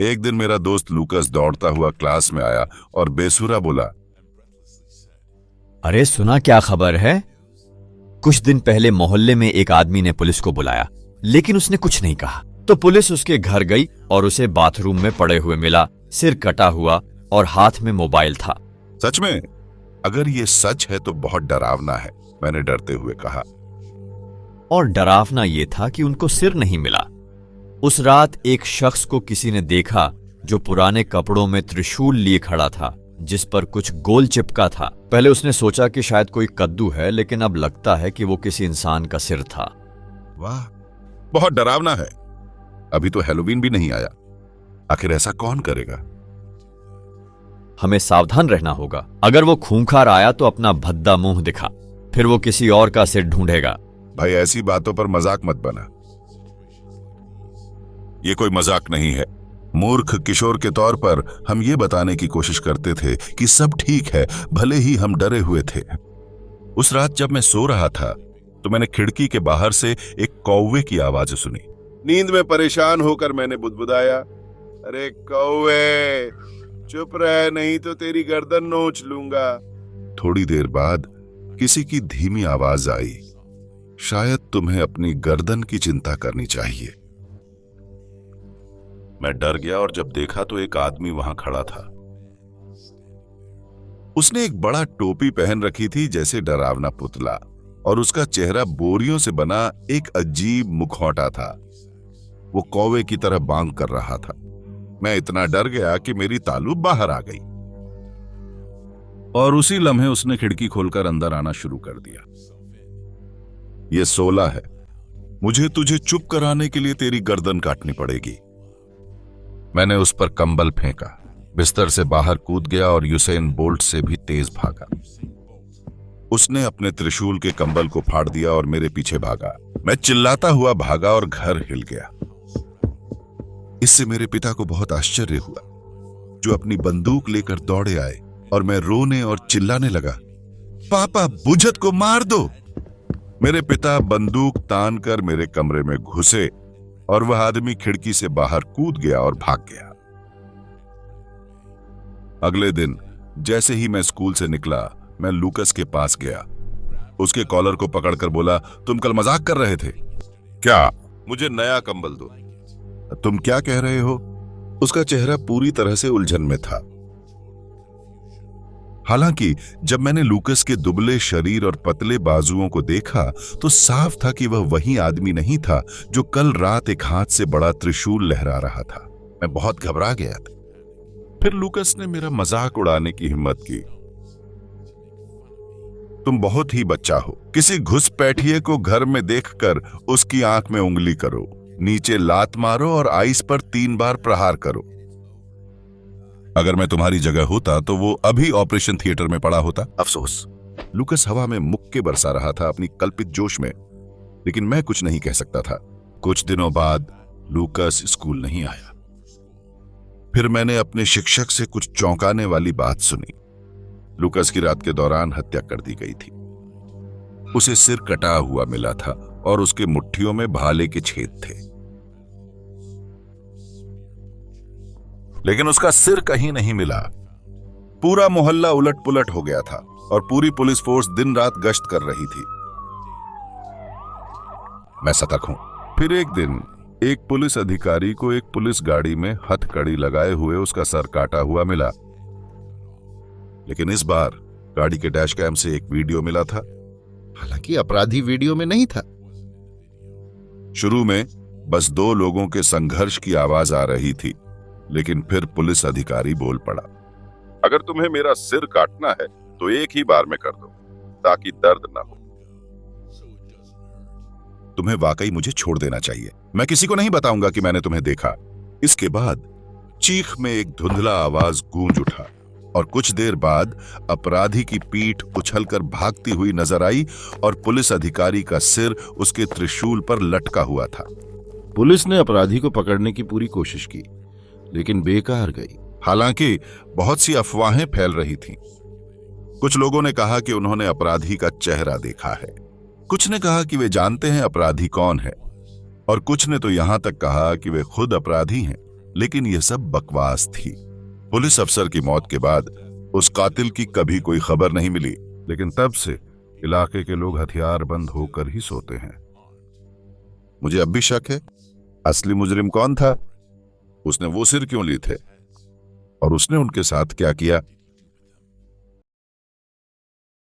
एक दिन मेरा दोस्त लूकस दौड़ता हुआ क्लास में आया और बेसुरा बोला, अरे सुना क्या खबर है? कुछ दिन पहले मोहल्ले में एक आदमी ने पुलिस को बुलाया, लेकिन उसने कुछ नहीं कहा। तो पुलिस उसके घर गई और उसे बाथरूम में पड़े हुए मिला, सिर कटा हुआ और हाथ में मोबाइल था। सच में? अगर ये सच है तो बहुत डरावना है, मैंने डरते हुए कहा। और डरावना ये था कि उनको सिर नहीं मिला। उस रात एक शख्स को किसी ने देखा जो पुराने कपड़ों में त्रिशूल लिए खड़ा था, जिस पर कुछ गोल चिपका था। पहले उसने सोचा कि शायद कोई कद्दू है, लेकिन अब लगता है कि वो किसी इंसान का सिर था। वाह, बहुत डरावना है। अभी तो हैलोवीन भी नहीं आया। आखिर ऐसा कौन करेगा? हमें सावधान रहना होगा। अगर वो खूंखार आया तो अपना भद्दा मुंह दिखा, फिर वो किसी और का सिर ढूंढेगा। भाई, ऐसी बातों पर मजाक मत बना। ये कोई मजाक नहीं है। मूर्ख किशोर के तौर पर हम ये बताने की कोशिश करते थे कि सब ठीक है, भले ही हम डरे हुए थे। उस रात जब मैं सो रहा था तो मैंने खिड़की के बाहर से एक कौवे की आवाज सुनी। नींद में परेशान होकर मैंने बुदबुदाया, अरे कौवे, चुप रह, नहीं तो तेरी गर्दन नोच लूंगा। थोड़ी देर बाद किसी की धीमी आवाज आई, शायद तुम्हें अपनी गर्दन की चिंता करनी चाहिए। मैं डर गया और जब देखा तो एक आदमी वहां खड़ा था। उसने एक बड़ा टोपी पहन रखी थी, जैसे डरावना पुतला, और उसका चेहरा बोरियों से बना एक अजीब मुखौटा था। वो कौवे की तरह बांग कर रहा था। मैं इतना डर गया कि मेरी तालू बाहर आ गई और उसी लम्हे उसने खिड़की खोलकर अंदर आना शुरू कर दिया। ये 16 है, मुझे तुझे चुप कराने के लिए तेरी गर्दन काटनी पड़ेगी। मैंने उस पर कंबल फेंका, बिस्तर से बाहर कूद गया और यूसेन बोल्ट से भी तेज भागा। उसने अपने त्रिशूल के कंबल को फाड़ दिया और मेरे पीछे भागा। मैं चिल्लाता हुआ भागा और घर हिल गया। इससे मेरे पिता को बहुत आश्चर्य हुआ, जो अपनी बंदूक लेकर दौड़े आए और मैं रोने और चिल्लाने लगा, पापा, बुझत को मार दो। मेरे पिता बंदूक तान कर मेरे कमरे में घुसे और वह आदमी खिड़की से बाहर कूद गया और भाग गया। अगले दिन जैसे ही मैं स्कूल से निकला, मैं लूकस के पास गया। उसके कॉलर को पकड़कर बोला, तुम कल मजाक कर रहे थे क्या? मुझे नया कंबल दो। तुम क्या कह रहे हो? उसका चेहरा पूरी तरह से उलझन में था। हालांकि जब मैंने लूकस के दुबले शरीर और पतले बाजुओं को देखा तो साफ था कि वह वही आदमी नहीं था जो कल रात एक हाथ से बड़ा त्रिशूल लहरा रहा था। मैं बहुत घबरा गया था। फिर लूकस ने मेरा मजाक उड़ाने की हिम्मत की। तुम बहुत ही बच्चा हो। किसी घुसपैठिए को घर में देखकर उसकी आंख में उंगली करो, नीचे लात मारो और आइस पर 3 बार प्रहार करो। अगर मैं तुम्हारी जगह होता तो वो अभी ऑपरेशन थिएटर में पड़ा होता। अफसोस। लूकस हवा में मुक्के बरसा रहा था अपनी कल्पित जोश में, लेकिन मैं कुछ नहीं कह सकता था। कुछ दिनों बाद लूकस स्कूल नहीं आया। फिर मैंने अपने शिक्षक से कुछ चौंकाने वाली बात सुनी। लूकस की रात के दौरान हत्या कर दी गई थी। उसे सिर कटा हुआ मिला था और उसके मुट्ठियों में भाले के छेद थे, लेकिन उसका सिर कहीं नहीं मिला। पूरा मोहल्ला उलट पुलट हो गया था और पूरी पुलिस फोर्स दिन रात गश्त कर रही थी। मैं सतर्क हूं। फिर एक दिन एक पुलिस अधिकारी को एक पुलिस गाड़ी में हथकड़ी लगाए हुए उसका सर काटा हुआ मिला, लेकिन इस बार गाड़ी के डैश कैम से एक वीडियो मिला था। हालांकि अपराधी वीडियो में नहीं था। शुरू में बस 2 लोगों के संघर्ष की आवाज आ रही थी, लेकिन फिर पुलिस अधिकारी बोल पड़ा, अगर तुम्हें मेरा सिर काटना है तो एक ही बार में कर दो, ताकि दर्द ना हो। तुम्हें वाकई मुझे छोड़ देना चाहिए। मैं किसी को नहीं बताऊंगा कि मैंने तुम्हें देखा। इसके बाद चीख में एक धुंधला आवाज गूंज उठा और कुछ देर बाद अपराधी की पीठ उछलकर भागती हुई नजर आई और पुलिस अधिकारी का सिर उसके त्रिशूल पर लटका हुआ था। पुलिस ने अपराधी को पकड़ने की पूरी कोशिश की, लेकिन बेकार गई। हालांकि बहुत सी अफवाहें फैल रही थीं। कुछ लोगों ने कहा कि उन्होंने अपराधी का चेहरा देखा है, कुछ ने कहा कि वे जानते हैं अपराधी कौन है, और कुछ ने तो यहां तक कहा कि वे खुद अपराधी हैं। लेकिन यह सब बकवास थी। पुलिस अफसर की मौत के बाद उस कातिल की कभी कोई खबर नहीं मिली, लेकिन तब से इलाके के लोग हथियार बंद होकर ही सोते हैं। मुझे अब भी शक है, असली मुजरिम कौन था? उसने वो सिर क्यों लिए थे और उसने उनके साथ क्या किया?